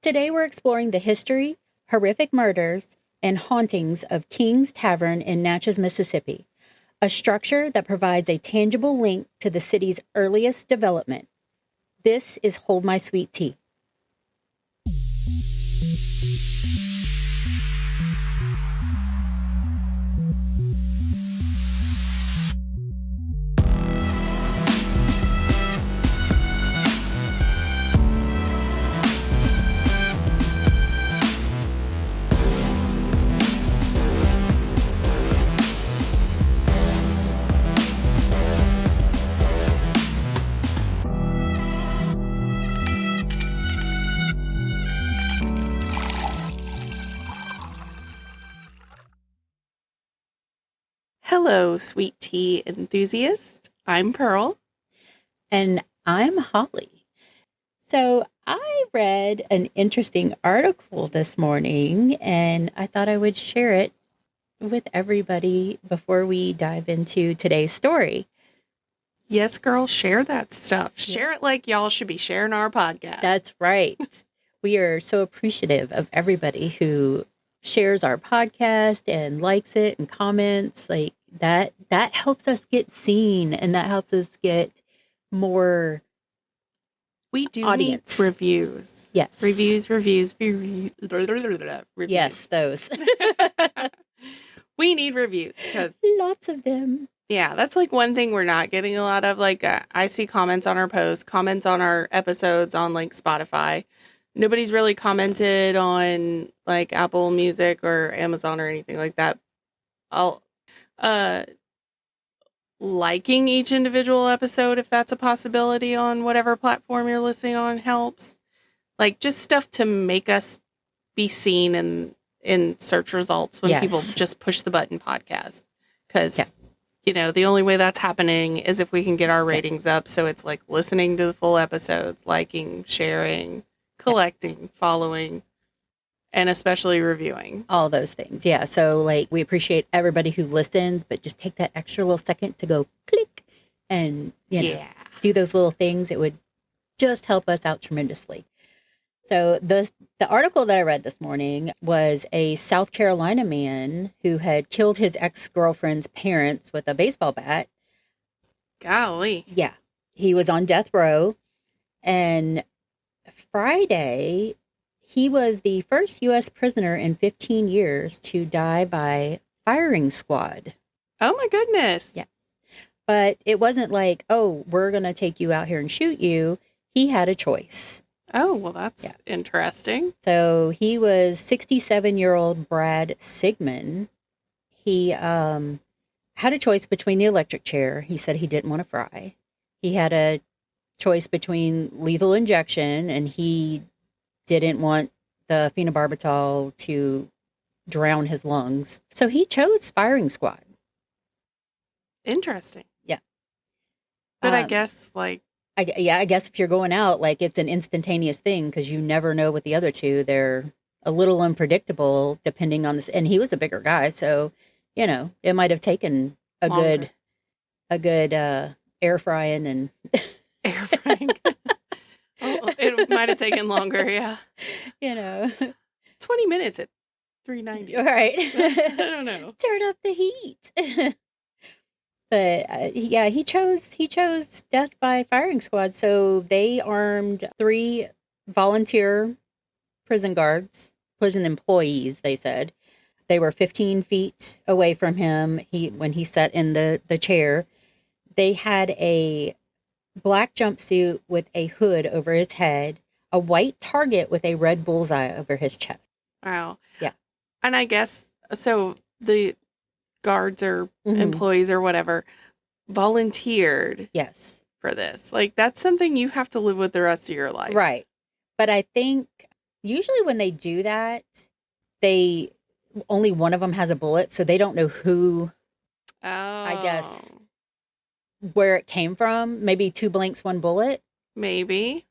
Today we're exploring the history, horrific murders, and hauntings of King's Tavern in Natchez, Mississippi, a structure that provides a tangible link to the city's earliest development. This is Hold My Sweet Tea. Hello, sweet tea enthusiasts. I'm Pearl. And I'm Holly. So I read an interesting article this morning, and I thought I would share it with everybody before we dive into today's story. Yes, girl, share that stuff. Share it like y'all should be sharing our podcast. That's right. We are so appreciative of everybody who shares our podcast and likes it and comments. Like that helps us get seen, and that helps us get more we do audience. Need reviews. Yes. Reviews. Yes, those. We need reviews. Lots of them. Yeah, that's like one thing we're not getting a lot of. Like I see comments on our posts, comments on our episodes on like Spotify. Nobody's really commented on like Apple Music or Amazon or anything like that. Liking each individual episode, if that's a possibility on whatever platform you're listening on, helps. Like just stuff to make us be seen in search results when people just push the button podcast. Because, you know, the only way that's happening is if we can get our ratings up. So it's like listening to the full episodes, liking, sharing, collecting, following, and especially reviewing. All those things. Yeah. So like we appreciate everybody who listens, but just take that extra little second to go click and, you know, do those little things. It would just help us out tremendously. So the article that I read this morning was a South Carolina man who had killed his ex-girlfriend's parents with a baseball bat. Golly. Yeah. He was on death row, and Friday, he was the first U.S. prisoner in 15 years to die by firing squad. Oh, my goodness. Yeah. But it wasn't like, oh, we're going to take you out here and shoot you. He had a choice. Oh, well, that's interesting. So he was 67-year-old Brad Sigmund. He had a choice between the electric chair. He said he didn't want to fry. He had a choice between lethal injection, and he didn't want the phenobarbital to drown his lungs. So he chose firing squad. Interesting. Yeah. But I guess, like... I guess if you're going out, like, it's an instantaneous thing because you never know with the other two. They're a little unpredictable depending on this. And he was a bigger guy, so, you know, it might have taken a good air frying and... Air frying. It might have taken longer, yeah. You know. 20 minutes at 390. All right. I don't know. Turn up the heat. But he chose death by firing squad. So they armed 3 volunteer prison guards, prison employees, they said. They were 15 feet away from him when he sat in the chair. They had a black jumpsuit with a hood over his head, a white target with a red bullseye over his chest. Wow. Yeah. And I guess, so the guards or employees or whatever volunteered for this. Like, that's something you have to live with the rest of your life. Right. But I think usually when they do that, only one of them has a bullet, so they don't know who, I guess, where it came from. Maybe 2 blanks, 1 bullet. Maybe.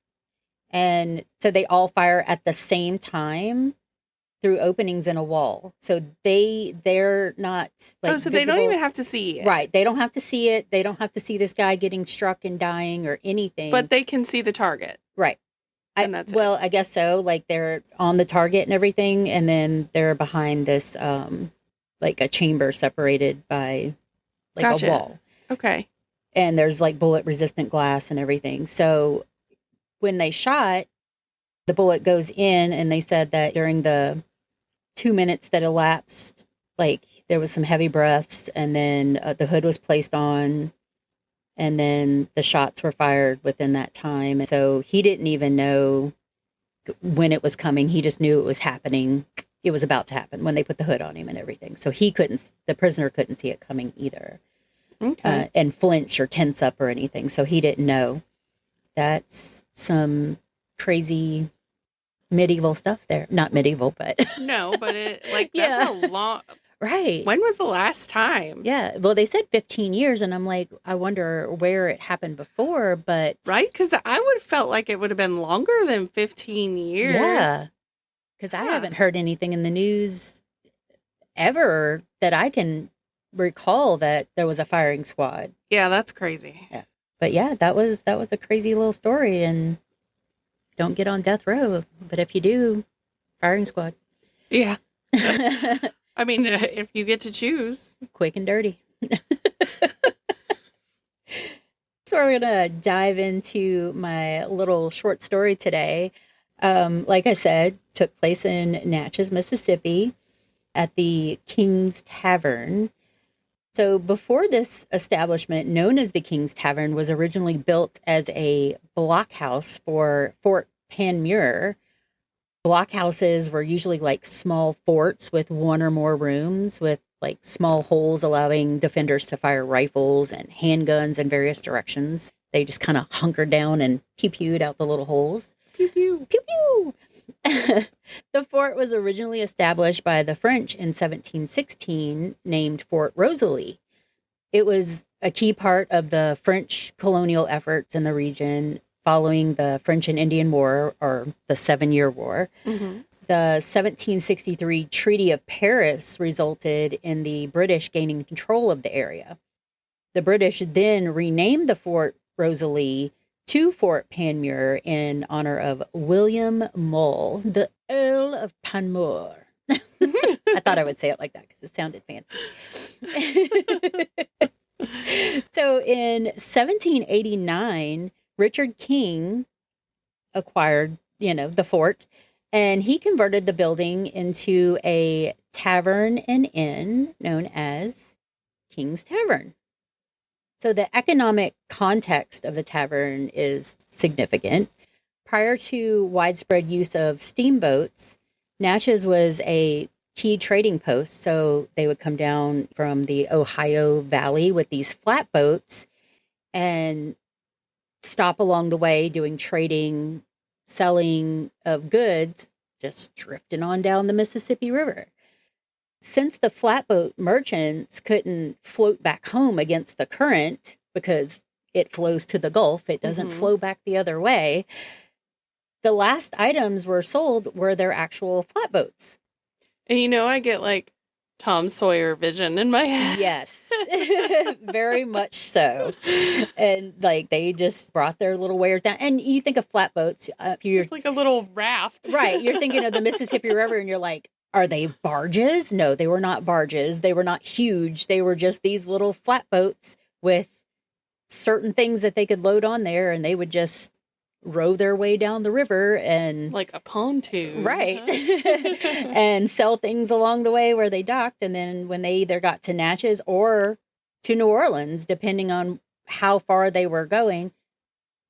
And so they all fire at the same time through openings in a wall. So they're not like so visible. They don't even have to see it. Right. They don't have to see it. They don't have to see this guy getting struck and dying or anything. But they can see the target. Right. And that's well, I guess so. Like they're on the target and everything, and then they're behind this like a chamber separated by like Gotcha. a wall. Okay. And there's like bullet resistant glass and everything. So when they shot, the bullet goes in, and they said that during the 2 minutes that elapsed, like there was some heavy breaths, and then the hood was placed on, and then the shots were fired within that time. And so he didn't even know when it was coming. He just knew it was happening. It was about to happen when they put the hood on him and everything. So the prisoner couldn't see it coming either. Okay. And flinch or tense up or anything. So he didn't know. That's some crazy medieval stuff there. Not medieval, but No, but that's a long. Right. When was the last time? Yeah. Well, they said 15 years, and I'm like, I wonder where it happened before, but right, because I would have felt like it would have been longer than 15 years. Yeah, because I haven't heard anything in the news ever that I can recall that there was a firing squad. Yeah, that's crazy. Yeah. But yeah, that was a crazy little story, and don't get on death row. But if you do, firing squad. Yeah. I mean, if you get to choose. Quick and dirty. So we're going to dive into my little short story today. Like I said, took place in Natchez, Mississippi at the King's Tavern. So before this establishment, known as the King's Tavern, was originally built as a blockhouse for Fort Panmure. Blockhouses were usually like small forts with one or more rooms with like small holes allowing defenders to fire rifles and handguns in various directions. They just kind of hunkered down and pew-pewed out the little holes. Pew-pew. Pew-pew. The fort was originally established by the French in 1716, named Fort Rosalie. It was a key part of the French colonial efforts in the region following the French and Indian War, or the 7-Year War. Mm-hmm. The 1763 Treaty of Paris resulted in the British gaining control of the area. The British then renamed the Fort Rosalie to Fort Panmure in honor of William Mull, the Earl of Panmure. I thought I would say it like that because it sounded fancy. So in 1789, Richard King acquired, the fort, and he converted the building into a tavern and inn known as King's Tavern. So the economic context of the tavern is significant. Prior to widespread use of steamboats, Natchez was a key trading post. So they would come down from the Ohio Valley with these flatboats and stop along the way doing trading, selling of goods, just drifting on down the Mississippi River. Since the flatboat merchants couldn't float back home against the current because it flows to the Gulf, it doesn't flow back the other way, the last items were sold were their actual flatboats. And I get like Tom Sawyer vision in my head. Yes, very much so. And like they just brought their little wares down. And you think of flatboats, it's like a little raft. Right. You're thinking of the Mississippi River and you're like, are they barges? No, they were not barges. They were not huge. They were just these little flatboats with certain things that they could load on there, and they would just row their way down the river and like a pontoon. Right. And sell things along the way where they docked. And then when they either got to Natchez or to New Orleans, depending on how far they were going,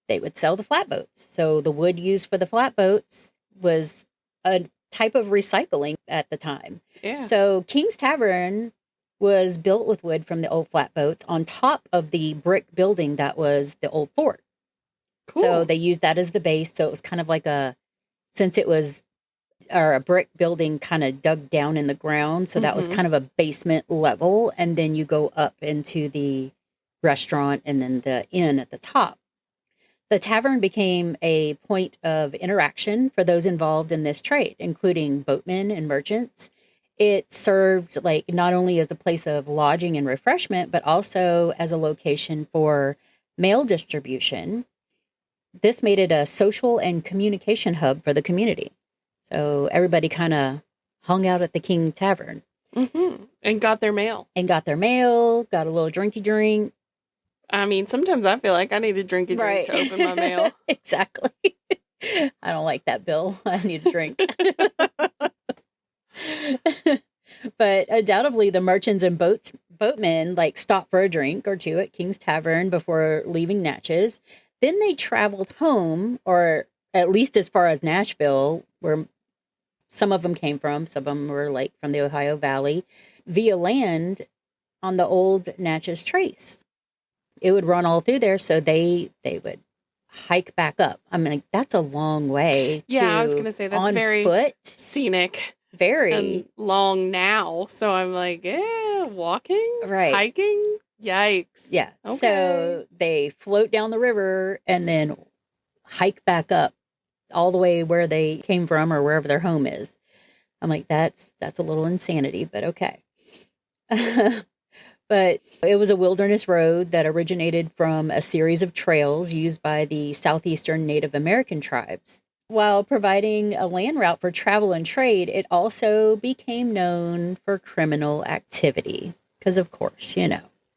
they would sell the flatboats. So the wood used for the flatboats was a type of recycling at the time. Yeah. So King's Tavern was built with wood from the old flatboats on top of the brick building that was the old fort. Cool. So they used that as the base. So it was kind of like a brick building kind of dug down in the ground. So that was kind of a basement level. And then you go up into the restaurant and then the inn at the top. The tavern became a point of interaction for those involved in this trade, including boatmen and merchants. It served like not only as a place of lodging and refreshment, but also as a location for mail distribution. this made it a social and communication hub for the community. So everybody kind of hung out at the King Tavern. Mm-hmm. And got their mail. Got a little drinky drink. I mean, sometimes I feel like I need a drinky drink to open my mail. Exactly. I don't like that, Bill. I need a drink. But undoubtedly, the merchants and boatmen stopped for a drink or two at King's Tavern before leaving Natchez. Then they traveled home, or at least as far as Nashville, where some of them came from. Some of them were from the Ohio Valley, via land on the old Natchez Trace. It would run all through there, so they would hike back up. I mean, that's a long way. Yeah, I was going to say that's on very foot. Scenic. Very. And long now. So I'm like, walking? Right. Hiking? Yikes. Yeah. Okay. So they float down the river and then hike back up all the way where they came from or wherever their home is. I'm like, that's a little insanity, but okay. But it was a wilderness road that originated from a series of trails used by the southeastern Native American tribes. While providing a land route for travel and trade, it also became known for criminal activity. Because, of course,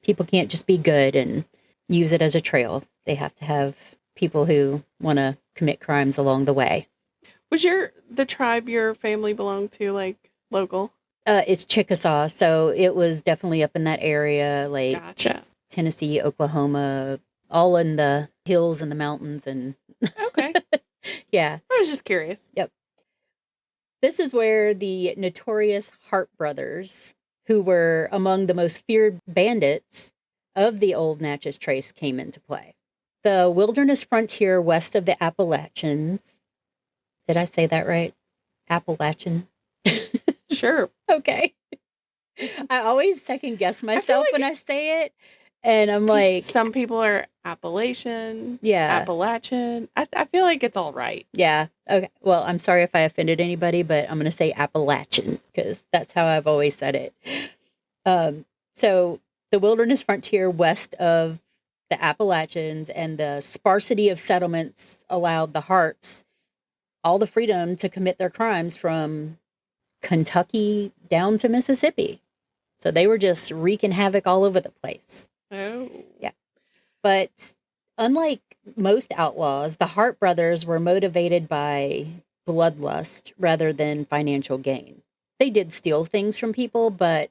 people can't just be good and use it as a trail. They have to have people who want to commit crimes along the way. Was the tribe your family belonged to, local? It's Chickasaw, so it was definitely up in that area, Gotcha. Tennessee, Oklahoma, all in the hills and the mountains. And okay. Yeah. I was just curious. Yep. This is where the notorious Harp brothers, who were among the most feared bandits of the old Natchez Trace, came into play. The wilderness frontier west of the Appalachians. Did I say that right? Appalachian? Sure. Okay. I always second guess myself when I say it. And I'm like... Some people are Appalachian. Yeah. Appalachian. I feel like it's all right. Yeah. Okay. Well, I'm sorry if I offended anybody, but I'm going to say Appalachian because that's how I've always said it. So the wilderness frontier west of the Appalachians and the sparsity of settlements allowed the Harps all the freedom to commit their crimes from Kentucky down to Mississippi. So they were just wreaking havoc all over the place. Oh. Yeah. But unlike most outlaws, the Harp brothers were motivated by bloodlust rather than financial gain. They did steal things from people, but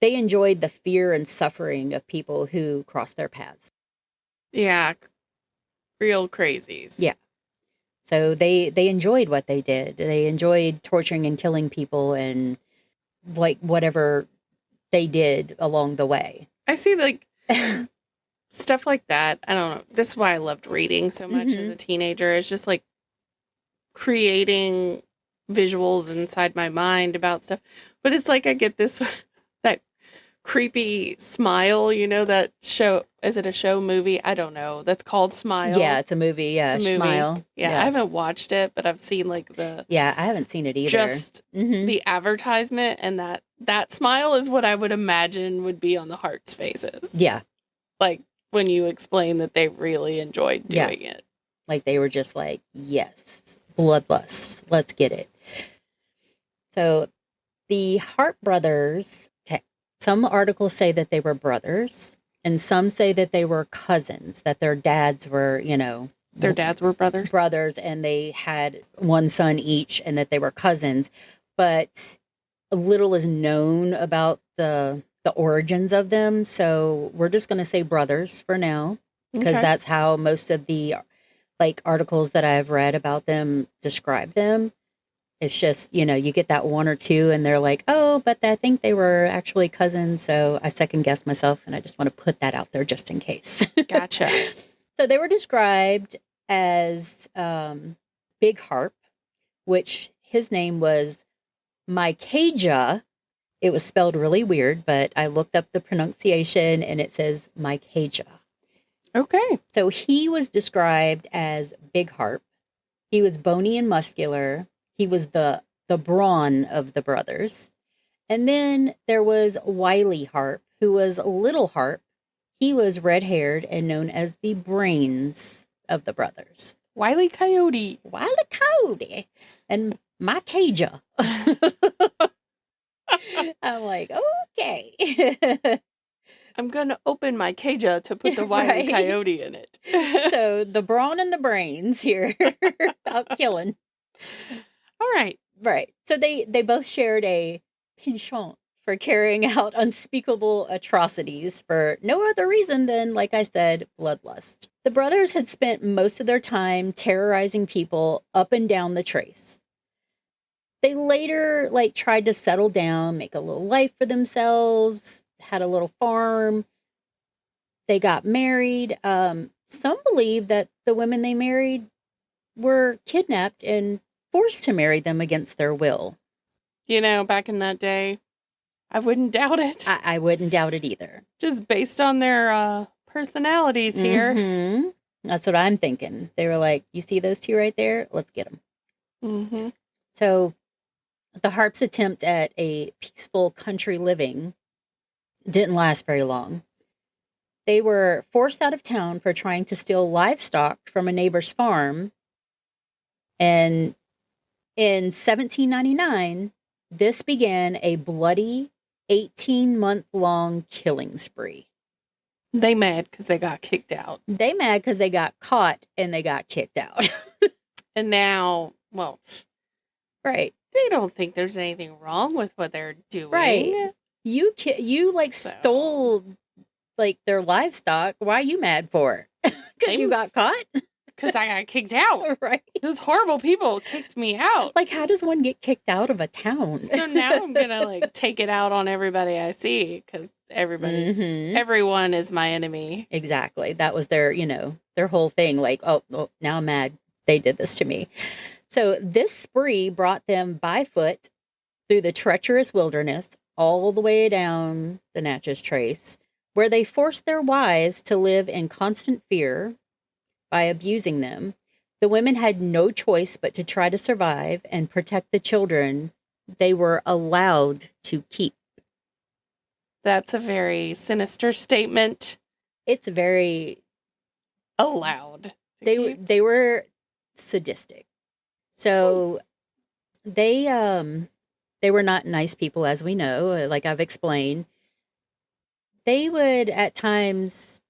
they enjoyed the fear and suffering of people who crossed their paths. Yeah. Real crazies. Yeah. So they enjoyed what they did. They enjoyed torturing and killing people and whatever they did along the way. I see stuff like that. I don't know. This is why I loved reading so much as a teenager. It's just creating visuals inside my mind about stuff. But it's I get that creepy Smile, that show. Is it a show movie? I don't know. That's called Smile. Yeah, it's a movie. Yeah, it's a movie. Smile. Yeah, I haven't watched it, but I've seen the... Yeah, I haven't seen it either. Just the advertisement, and that smile is what I would imagine would be on the Hearts' faces. Yeah. When you explain that they really enjoyed doing it. They were just yes, bloodlust. Let's get it. So the Harp brothers, some articles say that they were brothers, and some say that they were cousins, that their dads were, Their dads were brothers? Brothers, and they had one son each, and that they were cousins. But little is known about the origins of them, so we're just going to say brothers for now, because that's how most of the articles that I've read about them describe them. It's just, you get that one or two and they're like, oh, but I think they were actually cousins. So I second guessed myself, and I just want to put that out there just in case. Gotcha. So they were described as Big Harp, which his name was Micajah. It was spelled really weird, but I looked up the pronunciation and it says Micajah. Okay. So he was described as Big Harp. He was bony and muscular. He was the brawn of the brothers. And then there was Wiley Harp, who was Little Harp. He was red-haired and known as the brains of the brothers. Wiley Coyote. Wiley Coyote. And Micajah. I'm like, okay. I'm going to open Micajah to put the Wiley Coyote in it. So the brawn and the brains here out killing. All right. Right. So they both shared a penchant for carrying out unspeakable atrocities for no other reason than, like I said, bloodlust. The brothers had spent most of their time terrorizing people up and down the Trace. They later, tried to settle down, make a little life for themselves, had a little farm. They got married. Some believe that the women they married were kidnapped and forced to marry them against their will. Back in that day, I wouldn't doubt it. I wouldn't doubt it either. Just based on their personalities here. Mm-hmm. That's what I'm thinking. They were like, you see those two right there? Let's get them. Mm-hmm. So the Harps' attempt at a peaceful country living didn't last very long. They were forced out of town for trying to steal livestock from a neighbor's farm. And in 1799, this began a bloody 18-month-long killing spree. They mad because they got kicked out. They mad because they got caught and they got kicked out. And now, right. They don't think there's anything wrong with what they're doing. Right. You stole their livestock. Why are you mad for it? Because you got caught? Because I got kicked out. Right. Those horrible people kicked me out. How does one get kicked out of a town? So now I'm going to take it out on everybody I see because everyone is my enemy. Exactly. That was their whole thing. Oh, now I'm mad. They did this to me. So this spree brought them by foot through the treacherous wilderness all the way down the Natchez Trace, where they forced their wives to live in constant fear by abusing them. The women had no choice but to try to survive and protect the children they were allowed to keep. That's a very sinister statement. It's very allowed. They were sadistic. So they were not nice people, as we know, like I've explained. They would, at times,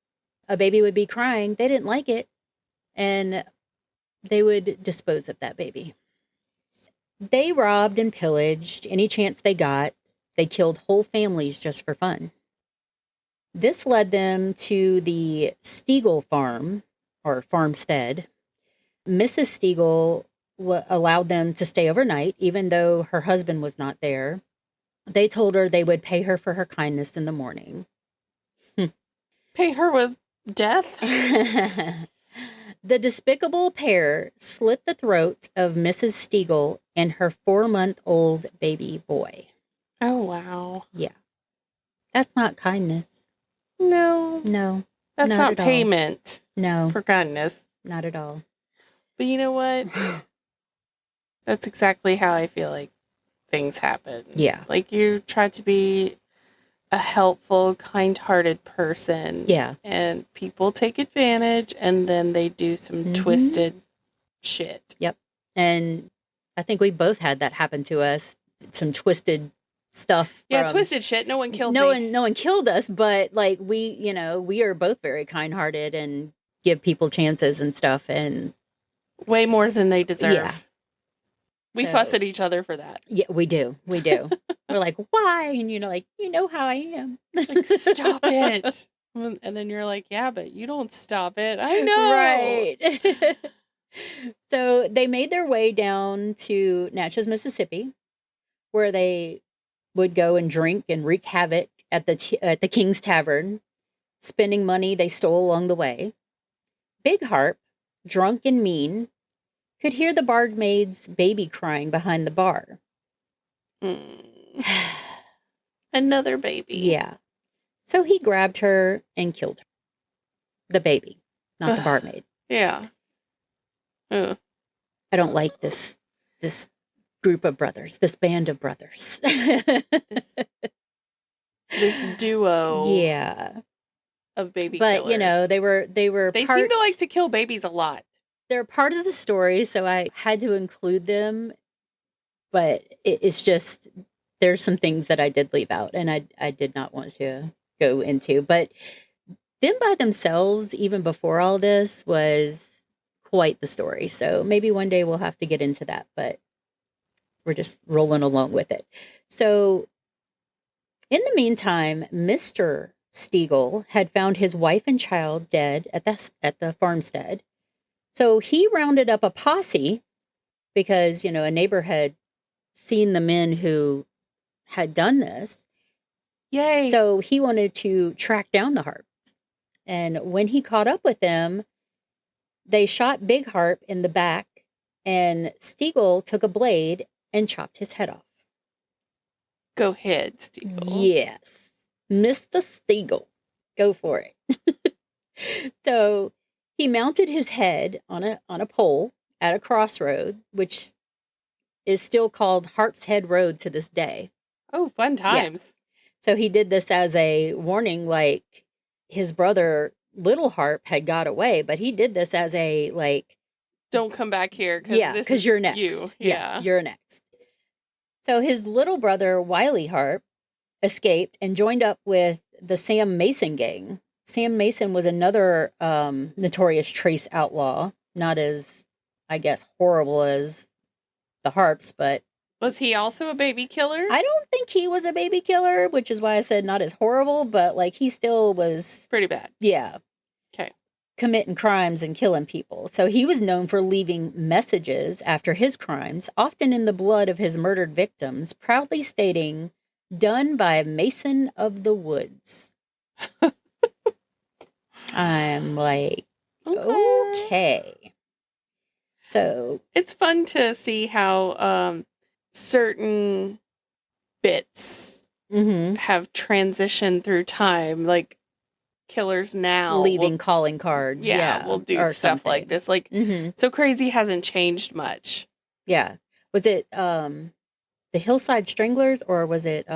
a baby would be crying. They didn't like it. And they would dispose of that baby. They robbed and pillaged any chance they got. They killed whole families just for fun. This led them to the Stiegel farm, or farmstead. Mrs. Stiegel allowed them to stay overnight, even though her husband was not there. They told her they would pay her for her kindness in the morning. Pay her with death? The despicable pair slit the throat of Mrs. Stiegel and her 4-month-old baby boy. Oh, wow. Yeah. That's not kindness. No. No. That's not payment. No. For kindness. Not at all. But you know what? That's exactly how I feel like things happen. Yeah. You try to be a helpful, kind-hearted person. Yeah. And people take advantage and then they do some twisted shit. Yep. And I think we both had that happen to us. Some twisted stuff. Yeah, twisted shit. No one killed me. No one killed us, but we are both very kind-hearted and give people chances and stuff, and way more than they deserve. Yeah. We fuss at each other for that. Yeah, we do. We're like, why? And you know how I am. Stop it. And then you're like, yeah, but you don't stop it. I know. Right. So they made their way down to Natchez, Mississippi, where they would go and drink and wreak havoc at the King's Tavern, spending money they stole along the way. Big Harp, drunk and mean, could hear the barmaid's baby crying behind the bar. Another baby. Yeah. So he grabbed her and killed her. The baby, not the barmaid. Yeah. I don't like this group of brothers, this band of brothers. This duo. Yeah. of baby but killers. they seem to like to kill babies a lot. They're part of the story, so I had to include them. But it's just there's some things that I did leave out, and I did not want to go into. But them by themselves, even before all this, was quite the story. So maybe one day we'll have to get into that, but we're just rolling along with it. So in the meantime, Mr. Stiegel had found his wife and child dead at the farmstead. So he rounded up a posse because, a neighbor had seen the men who had done this. Yay. So he wanted to track down the Harps. And when he caught up with them, they shot Big Harp in the back, and Stiegel took a blade and chopped his head off. Go ahead, Stiegel. Yes. Mr. Stiegel. Go for it. So he mounted his head on a pole at a crossroad, which is still called Harp's Head Road to this day. Oh, fun times. Yeah. So he did this as a warning, like his brother Little Harp had got away, but he did this as a like, don't come back here because you're next. You. Yeah, you're next. So his little brother Wiley Harp escaped and joined up with the Sam Mason gang. Sam Mason was another notorious Trace outlaw, not as, I guess, horrible as the Harps, but... Was he also a baby killer? I don't think he was a baby killer, which is why I said not as horrible, but like he still was... Pretty bad. Yeah. Okay. Committing crimes and killing people. So he was known for leaving messages after his crimes, often in the blood of his murdered victims, proudly stating, "Done by Mason of the Woods." I'm like, okay. So it's fun to see how certain bits have transitioned through time, like killers now leaving calling cards. Yeah, we'll do stuff something like this. Like, so Crazy hasn't changed much. Yeah. Was it the Hillside Stranglers, or was it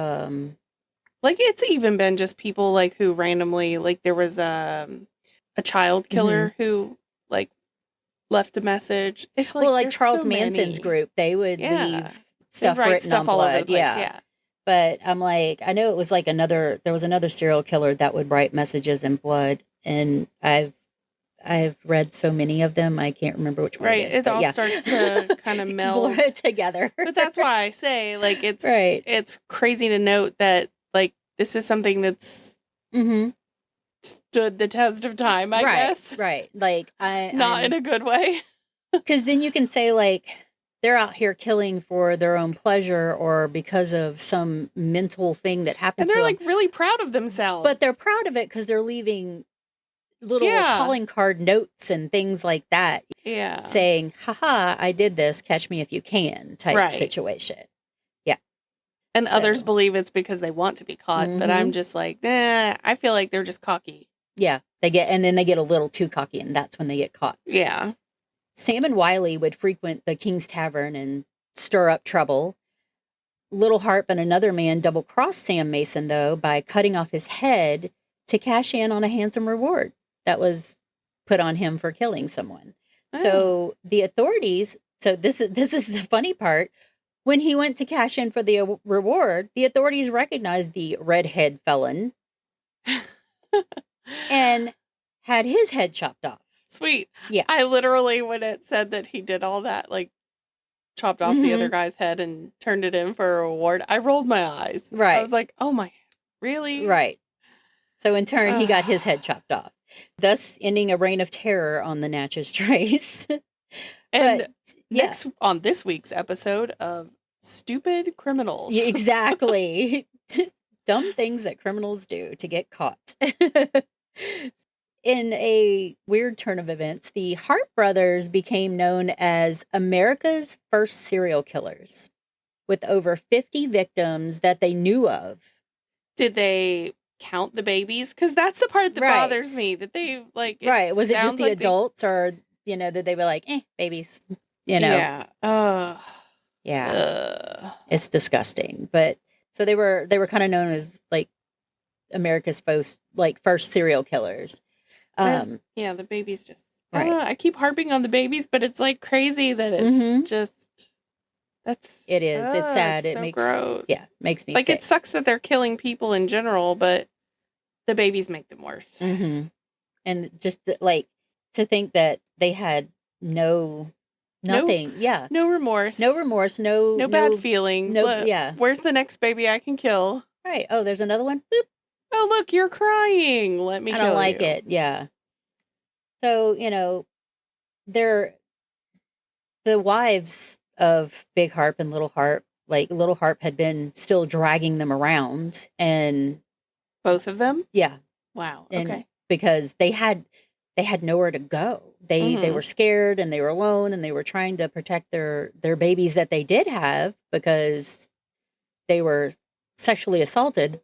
like it's even been just people like who randomly, like there was a child killer who like left a message. It's like, well, like Charles Manson's group, they would leave stuff written on blood. All over the place. Yeah. But I'm like, I know it was like there was another serial killer that would write messages in blood, and I've read so many of them, I can't remember which one it is. It all starts to kind of meld together. But that's why I say, like, it's right. It's crazy to note that, like, this is something that's stood the test of time, I guess. Right. Like, not in a good way. Because then you can say, like, they're out here killing for their own pleasure or because of some mental thing that happened to them. And they're, like, really proud of themselves. But they're proud of it because they're leaving little calling card notes and things like that. Yeah. Saying, haha, I did this, catch me if you can type situation. Yeah. And others believe it's because they want to be caught. But I'm just like, I feel like they're just cocky. Yeah. And then they get a little too cocky, and that's when they get caught. Yeah. Sam and Wiley would frequent the King's Tavern and stir up trouble. Little Harp and another man double-crossed Sam Mason, though, by cutting off his head to cash in on a handsome reward that was put on him for killing someone. Oh. So the authorities, this is the funny part, when he went to cash in for the reward, the authorities recognized the redhead felon and had his head chopped off. Sweet. Yeah. I literally, when it said that he did all that, like, chopped off the other guy's head and turned it in for a reward, I rolled my eyes. Right. I was like, oh my, really? Right. So in turn, he got his head chopped off, thus ending a reign of terror on the Natchez Trace. And next, on this week's episode of Stupid Criminals. Yeah, exactly. Dumb things that criminals do to get caught. In a weird turn of events, the Harp brothers became known as America's first serial killers, with over 50 victims that they knew of. Did they count the babies? Because that's the part that bothers me. That they, like... Right. Was it just the adults, or, that they were like, babies, Yeah. Yeah. It's disgusting. But, so they were kind of known as, like, America's first serial killers. The babies just, right. I keep harping on the babies, but it's like crazy that it's just, it is. It's sad. It's it so makes, gross. Yeah, makes me like, sick. it sucks that they're killing people in general, but the babies make them worse. And just to think that they had nothing. No remorse. No bad feelings. Where's the next baby I can kill? Right. Oh, there's another one. Boop. Oh, look, you're crying. Let me kill you. I don't like it. Yeah. So, the wives of Big Harp and Little Harp, Little Harp had been still dragging them around, and both of them? Yeah. Wow. And okay. Because they had nowhere to go. They were scared, and they were alone, and they were trying to protect their babies that they did have, because they were sexually assaulted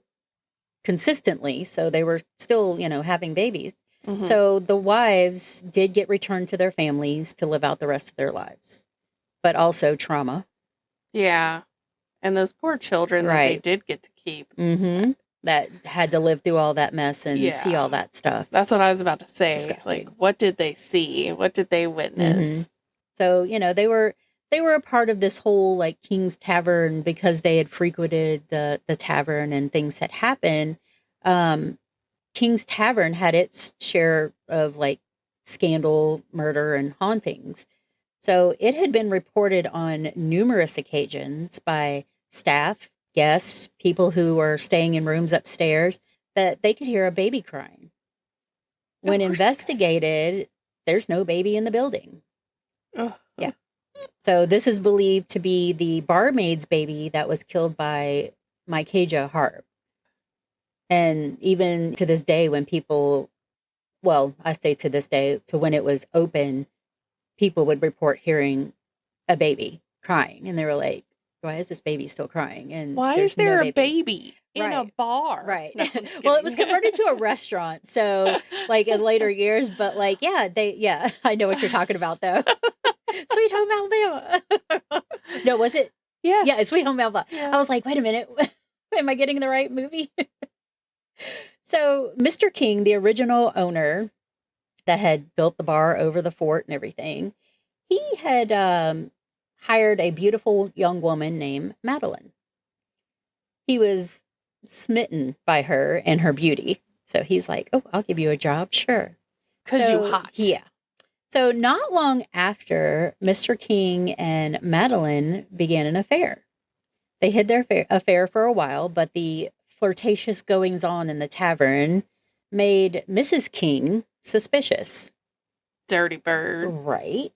consistently. So they were still, having babies. So the wives did get returned to their families to live out the rest of their lives, but also trauma. Yeah. And those poor children that they did get to keep. That had to live through all that mess and see all that stuff. That's what I was about to say. Like, what did they see? What did they witness? So, they were a part of this whole King's Tavern, because they had frequented the tavern and things had happened. King's Tavern had its share of scandal, murder, and hauntings. So it had been reported on numerous occasions by staff, guests, people who were staying in rooms upstairs, that they could hear a baby crying. When investigated, there's no baby in the building. Oh. Yeah. So this is believed to be the barmaid's baby that was killed by Micajah Harp. And even to this day, when I say to this day, to when it was open, people would report hearing a baby crying. And they were like, why is this baby still crying? And why is there a baby in a bar? Right. No, well, it was converted to a restaurant. So in later years, but I know what you're talking about though. Sweet Home Alabama. No, was it? Yes. Yeah, it's Sweet Home Alabama. Yeah. I was like, wait a minute. Am I getting the right movie? So Mr. King, the original owner that had built the bar over the fort and everything, he had hired a beautiful young woman named Madeline. He was smitten by her and her beauty. So he's like, oh, I'll give you a job. Sure. Because you hot. Yeah. So not long after, Mr. King and Madeline began an affair. They hid their affair for a while, but the flirtatious goings-on in the tavern made Mrs. King suspicious. Dirty bird. Right.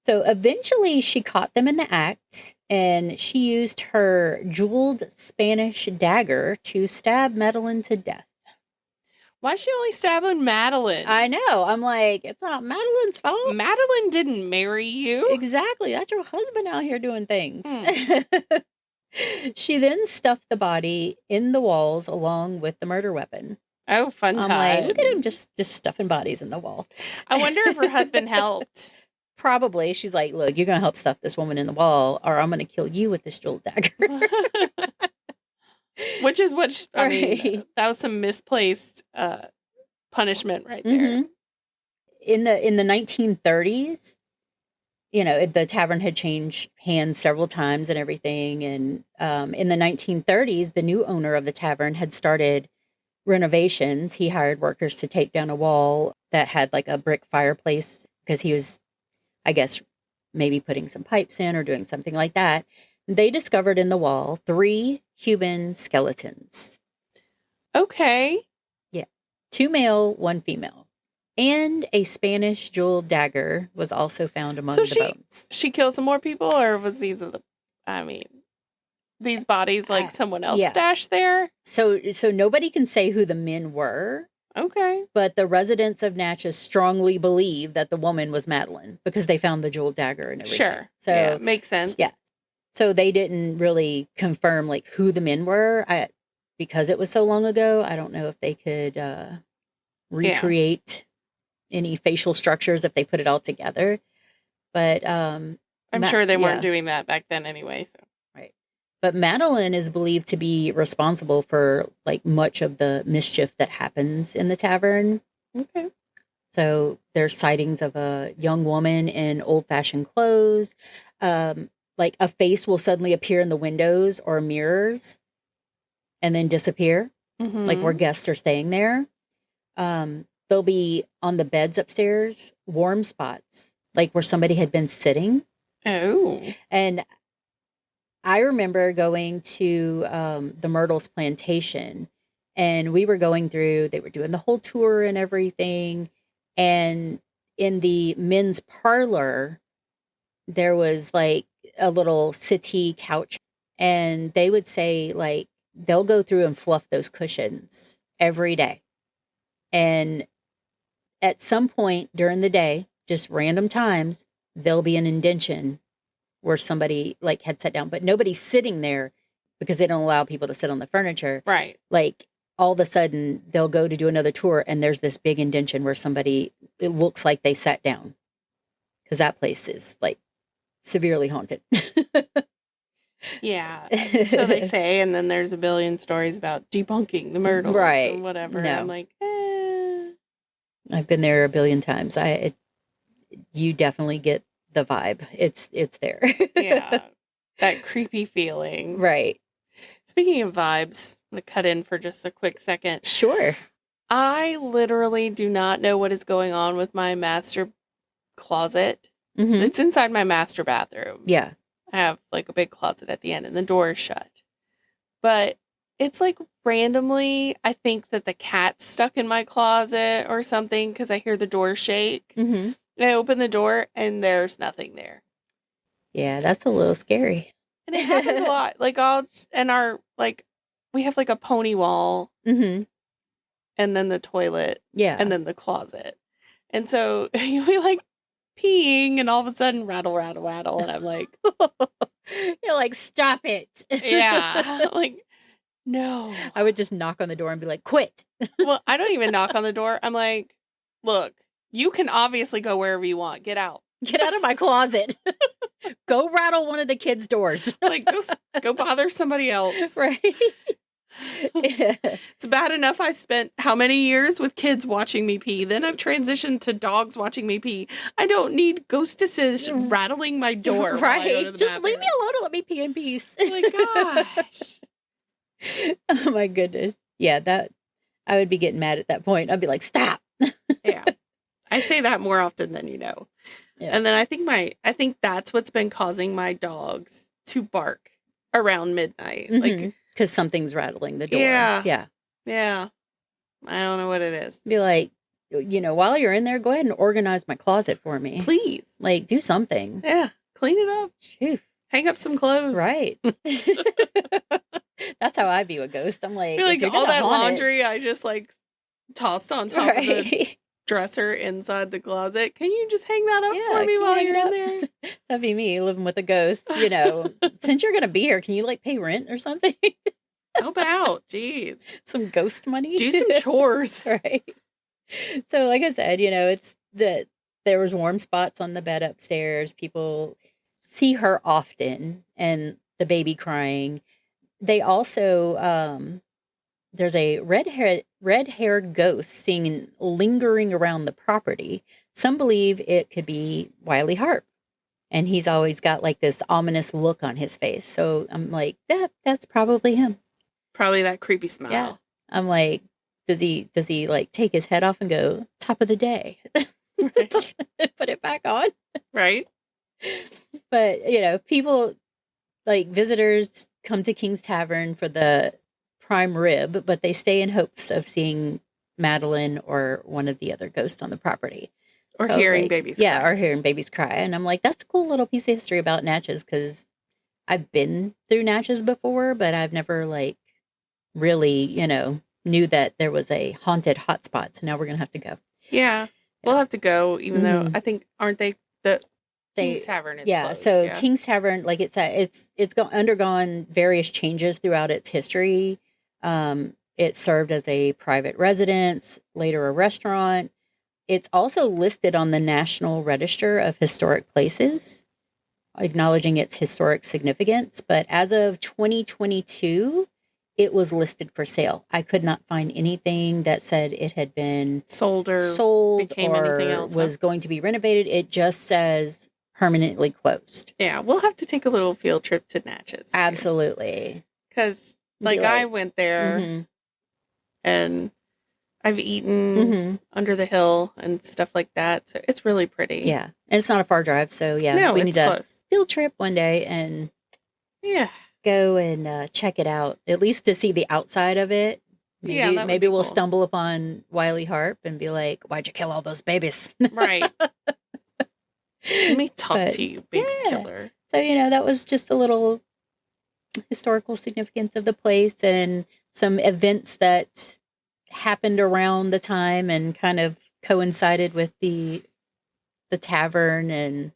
So eventually she caught them in the act, and she used her jeweled Spanish dagger to stab Madeline to death. Why is she only stabbing Madeline? I know. I'm like, it's not Madeline's fault. Madeline didn't marry you. Exactly. That's your husband out here doing things. She then stuffed the body in the walls along with the murder weapon. Oh, fun time. I'm like, look at him just stuffing bodies in the wall. I wonder if her husband helped. Probably. She's like, look, you're going to help stuff this woman in the wall, or I'm going to kill you with this jeweled dagger. Which is what, I mean, that was some misplaced punishment right there. In the 1930s, the tavern had changed hands several times and everything. And in the 1930s, the new owner of the tavern had started renovations. He hired workers to take down a wall that had a brick fireplace, because he was, I guess, maybe putting some pipes in or doing something like that. They discovered in the wall 3 human skeletons. Okay. Yeah. 2 male, 1 female. And a Spanish jeweled dagger was also found among the bones. She killed some more people, or was these bodies someone else stashed there? So nobody can say who the men were. Okay. But the residents of Natchez strongly believe that the woman was Madeline, because they found the jeweled dagger and everything. Sure. So yeah, makes sense. Yeah. So they didn't really confirm who the men were. Because it was so long ago, I don't know if they could recreate any facial structures if they put it all together. But I'm sure they weren't doing that back then anyway. So. Right. But Madeline is believed to be responsible for like much of the mischief that happens in the tavern. Okay. So there's sightings of a young woman in old-fashioned clothes. Like a face will suddenly appear in the windows or mirrors and then disappear, like where guests are staying there. There'll be on the beds upstairs, warm spots, like where somebody had been sitting. Oh. And I remember going to the Myrtles plantation, and we were going through, they were doing the whole tour and everything. And in the men's parlor, there was like a little settee couch, and they would say like they'll go through and fluff those cushions every day. And at some point during the day, just random times, there'll be an indention where somebody like had sat down, but nobody's sitting there because they don't allow people to sit on the furniture. Right. Like all of a sudden they'll go to do another tour and there's this big indention where somebody, it looks like they sat down, because that place is like severely haunted. Yeah. So they say, and then there's a billion stories about debunking the Myrtles, right? And whatever. No. I'm like, I've been there a billion times. You definitely get the vibe. It's there. Yeah. That creepy feeling. Right. Speaking of vibes, I'm going to cut in for just a quick second. Sure. I literally do not know what is going on with my master closet. Mm-hmm. It's inside my master bathroom. Yeah. I have like a big closet at the end and the door is shut. But it's like randomly, I think that the cat's stuck in my closet or something because I hear the door shake. Mm-hmm. And I open the door and there's nothing there. Yeah, that's a little scary. And it happens a lot. Like we have like a pony wall. Mm-hmm. And then the toilet. Yeah. And then the closet. And so you'll be like peeing and all of a sudden rattle, rattle, rattle. And I'm like, you're like, stop it. Yeah. Like, no. I would just knock on the door and be like, quit. Well, I don't even knock on the door. I'm like, look, you can obviously go wherever you want. Get out. Get out of my closet. Go rattle one of the kids' doors. Like, go bother somebody else. Right. Yeah. It's bad enough I spent how many years with kids watching me pee. Then I've transitioned to dogs watching me pee. I don't need ghostesses rattling my door. Right. Just leave me alone and let me pee in peace. Oh my gosh. Oh my goodness. Yeah, that I would be getting mad at that point. I'd be like, stop. Yeah. I say that more often than you know. Yeah. And then I think that's what's been causing my dogs to bark around midnight. Mm-hmm. Like, because something's rattling the door. Yeah. Yeah. Yeah. I don't know what it is. Be like, while you're in there, go ahead and organize my closet for me. Please. Like, do something. Yeah. Clean it up. Phew. Hang up some clothes. Right. That's how I view a ghost. I'm like, all that laundry I just like tossed on top of the dresser inside the closet. Can you just hang that up for me while you're in there? That'd be me living with a ghost. Since you're gonna be here, can you like pay rent or something? Help out. Jeez. Some ghost money. Do some chores. Right. So like I said, it's that there was warm spots on the bed upstairs. People see her often and the baby crying. They also there's a red-haired ghost seen lingering around the property. Some believe it could be Wiley Harp, and he's always got like this ominous look on his face. So I'm like, that's probably him. Probably that creepy smile. Yeah. I'm like, does he like take his head off and go, top of the day? Right. Put it back on. Right. But, people like visitors come to King's Tavern for the prime rib, but they stay in hopes of seeing Madeline or one of the other ghosts on the property. Or So hearing babies cry. Yeah, or hearing babies cry. And I'm like, that's a cool little piece of history about Natchez, because I've been through Natchez before, but I've never like really, knew that there was a haunted hotspot. So now we're going to have to go. Yeah. We'll have to go, even though I think, aren't they, King's Tavern is closed. So King's Tavern, like it's undergone various changes throughout its history. It served as a private residence, later a restaurant. It's also listed on the National Register of Historic Places. acknowledging its historic significance. But as of 2022, it was listed for sale. I could not find anything that said it had been sold or anything else, was going to be renovated. It just says permanently closed. Yeah, we'll have to take a little field trip to Natchez. Absolutely. Because, I went there and I've eaten under the hill and stuff like that. So it's really pretty. Yeah. And it's not a far drive. So, yeah, no, we it's need close. a field trip one day and go and check it out, at least to see the outside of it. Maybe we'll stumble upon Wiley Harp and be like, why'd you kill all those babies? Right. Let me talk to you, baby killer. So, that was just a little historical significance of the place and some events that happened around the time and kind of coincided with the tavern, and a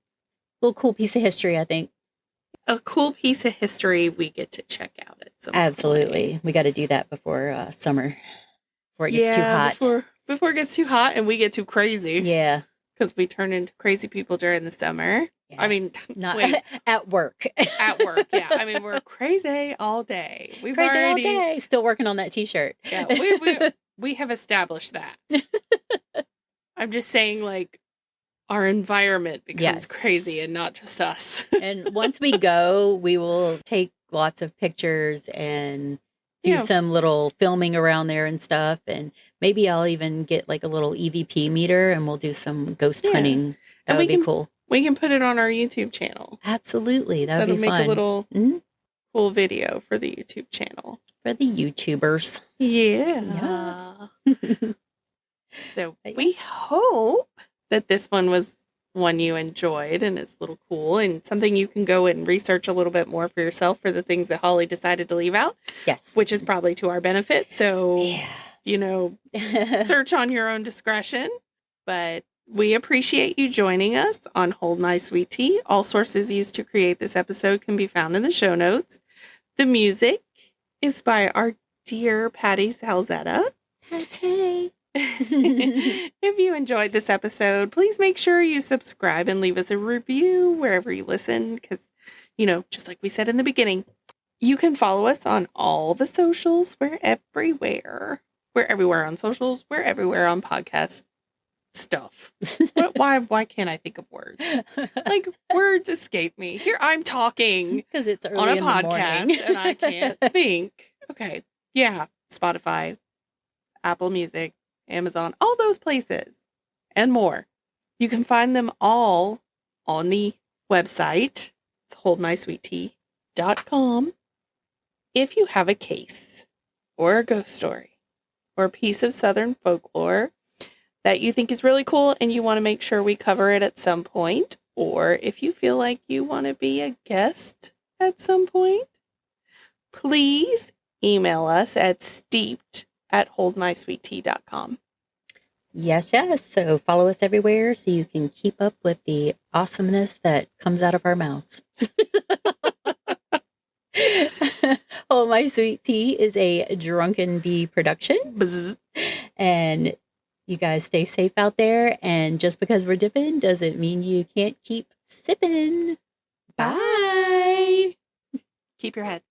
little cool piece of history, I think. A cool piece of history we get to check out at some Absolutely. point. We got to do that before summer, before it gets too hot. Before it gets too hot and we get too crazy. Yeah. Because we turn into crazy people during the summer. Yes. I mean, not at work. At work, yeah. I mean, we're crazy all day. All day. Still working on that T-shirt. Yeah, we have established that. I'm just saying, our environment becomes crazy and not just us. And once we go, we will take lots of pictures and do some little filming around there and stuff. And maybe I'll even get a little EVP meter and we'll do some ghost hunting. That would be cool. We can put it on our YouTube channel. Absolutely. That'll be fun. That'll make a little cool video for the YouTube channel. For the YouTubers. Yeah. Yes. So we hope that this one was one you enjoyed and is a little cool and something you can go and research a little bit more for yourself for the things that Holly decided to leave out. Yes. Which is probably to our benefit. So, search on your own discretion. But we appreciate you joining us on Hold My Sweet Tea. All sources used to create this episode can be found in the show notes. The music is by our dear Patty Salzetta. Patty. If you enjoyed this episode, please make sure you subscribe and leave us a review wherever you listen. Because, just like we said in the beginning, you can follow us on all the socials. We're everywhere. We're everywhere on socials. We're everywhere on podcast stuff. Why can't I think of words? Words escape me. Here I'm talking because it's early on a in podcast the morning. and I can't think. Okay. Yeah. Spotify, Apple Music, Amazon, all those places and more. You can find them all on the website. It's holdmysweettea.com. If you have a case or a ghost story or a piece of Southern folklore that you think is really cool and you want to make sure we cover it at some point, or if you feel like you want to be a guest at some point, please email us at steeped@holdmysweettea.com. Yes. So follow us everywhere so you can keep up with the awesomeness that comes out of our mouths. Oh, My Sweet Tea is a Drunken Bee production. Bzz. And you guys stay safe out there. And just because we're dipping doesn't mean you can't keep sipping. Bye. Keep your head.